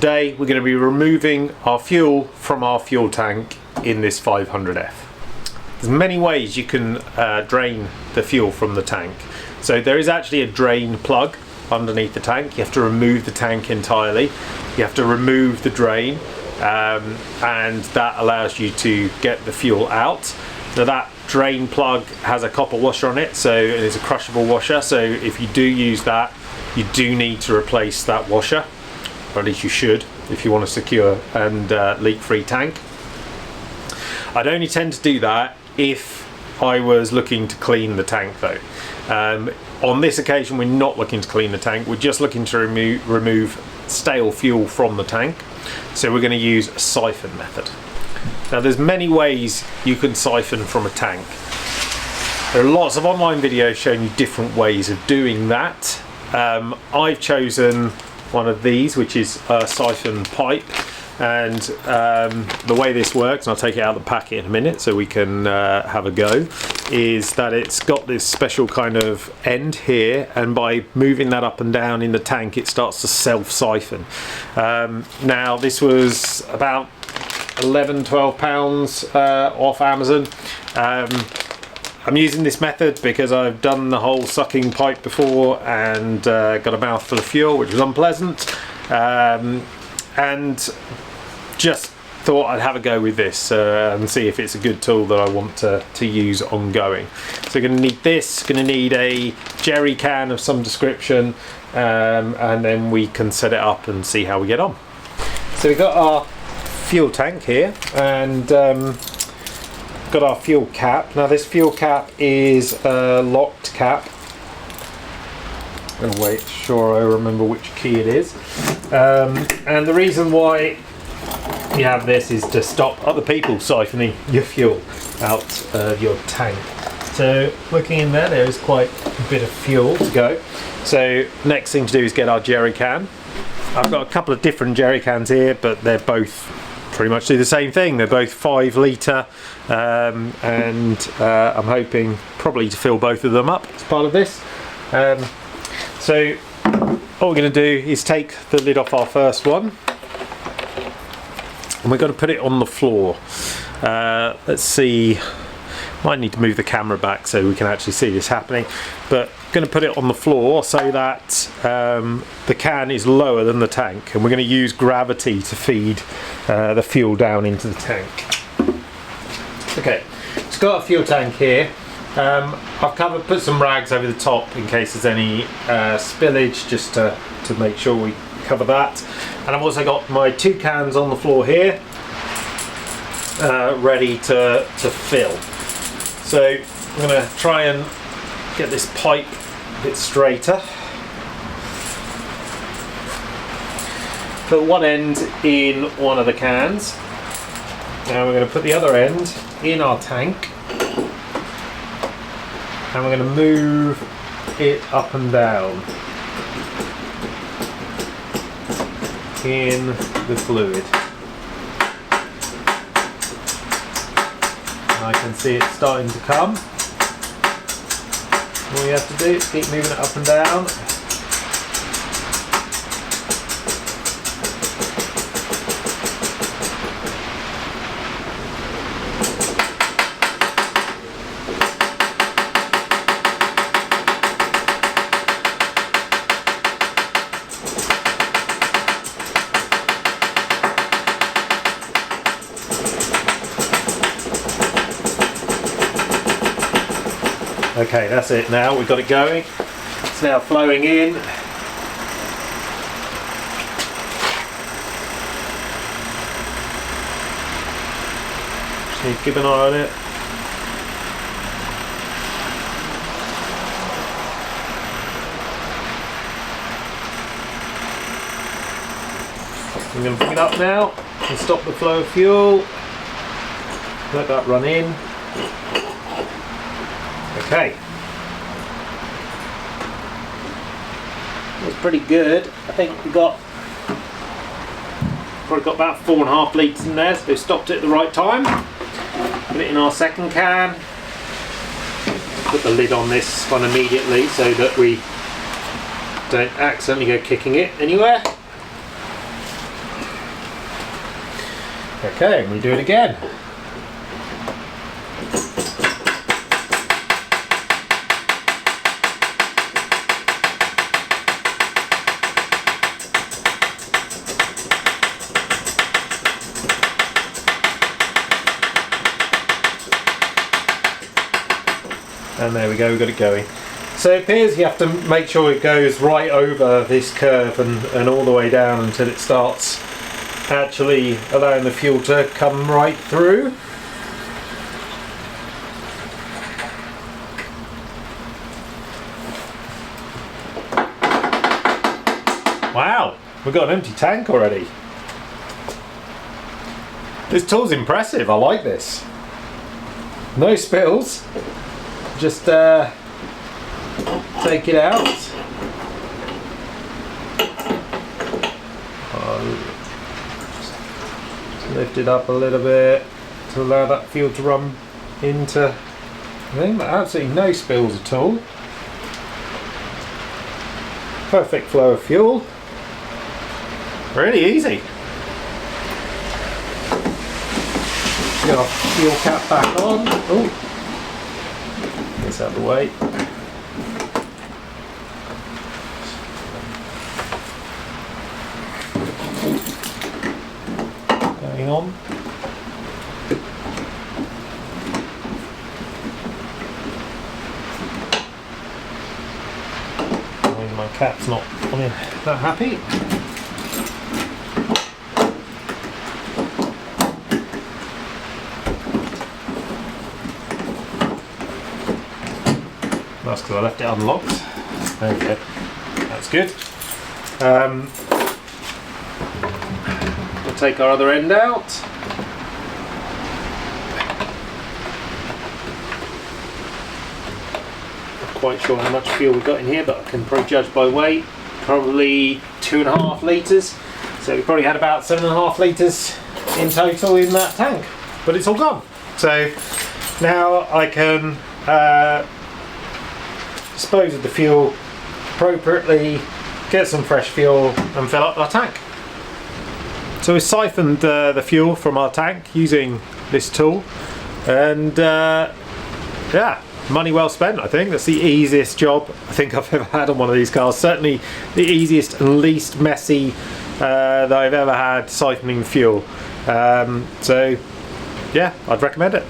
today we're going to be removing our fuel from our fuel tank in this 500F. There's many ways you can drain the fuel from the tank. So there is actually a drain plug underneath the tank. You have to remove the tank entirely. You have to remove the drain, and that allows you to get the fuel out. Now that drain plug has a copper washer on it, so it is a crushable washer, so if you do use that, you do need to replace that washer, or at least you should if you want a secure and leak-free tank. I'd only tend to do that if I was looking to clean the tank though. On this occasion we're not looking to clean the tank, we're just looking to remove stale fuel from the tank, so we're going to use a siphon method. Now there's many ways you can siphon from a tank. There are lots of online videos showing you different ways of doing that. I've chosen one of these, which is a siphon pipe, and the way this works, and I'll take it out of the packet in a minute so we can have a go, is that it's got this special kind of end here, and by moving that up and down in the tank it starts to self-siphon. Now this was about £11–12 off Amazon. I'm using this method because I've done the whole sucking pipe before and got a mouthful of fuel, which was unpleasant, and just thought I'd have a go with this and see if it's a good tool that I want to use ongoing. So we're going to need this, going to need a jerry can of some description, and then we can set it up and see how we get on. So we've got our fuel tank here, and got our fuel cap. Now this fuel cap is a locked cap. I'm going to make sure I remember which key it is, and the reason why you have this is to stop other people siphoning your fuel out of your tank. So looking in there, there is quite a bit of fuel to go. So next thing to do is get our jerry can. I've got a couple of different jerry cans here, but they're both pretty much do the same thing. They're both 5 litre, and I'm hoping probably to fill both of them up as part of this. So what we're going to do is take the lid off our first one, and we're going to put it on the floor. Let's see, might need to move the camera back so we can actually see this happening, but I'm going to put it on the floor so that the can is lower than the tank, and we're going to use gravity to feed the fuel down into the tank. Okay, it's got a fuel tank here. I've put some rags over the top in case there's any spillage, just to make sure we cover that. And I've also got my 2 cans on the floor here, ready to fill. So I'm going to try and get this pipe a bit straighter. Put one end in one of the cans, and we're going to put the other end in our tank, and we're going to move it up and down in the fluid. And I can see it starting to come. All you have to do is keep moving it up and down. Okay, that's it now, we've got it going. It's now flowing in. Just need to keep an eye on it. I'm going to bring it up now and stop the flow of fuel. Let that run in. Okay, it's pretty good. I think we got probably got about 4.5 litres in there, so we stopped it at the right time. Put it in our second can. Put the lid on this one immediately so that we don't accidentally go kicking it anywhere. Okay, and we do it again. And there we go, we've got it going. So it appears you have to make sure it goes right over this curve and all the way down until it starts actually allowing the fuel to come right through. Wow, we've got an empty tank already. This tool's impressive, I like this. No spills. Just take it out. Just lift it up a little bit to allow that fuel to run into the thing, but absolutely no spills at all. Perfect flow of fuel. Really easy. Get our fuel cap back on. Oh. This out of the way. Going on. My cap's not that happy. That's because I left it unlocked. There we go. That's good. We'll take our other end out. Not quite sure how much fuel we've got in here, but I can probably judge by weight. Probably 2.5 litres. So we probably had about 7.5 litres in total in that tank. But it's all gone. So now I can dispose of the fuel appropriately, get some fresh fuel and fill up our tank. So we siphoned the fuel from our tank using this tool, and yeah, money well spent. I think that's the easiest job I think I've ever had on one of these cars. Certainly the easiest and least messy that I've ever had siphoning fuel. So yeah, I'd recommend it.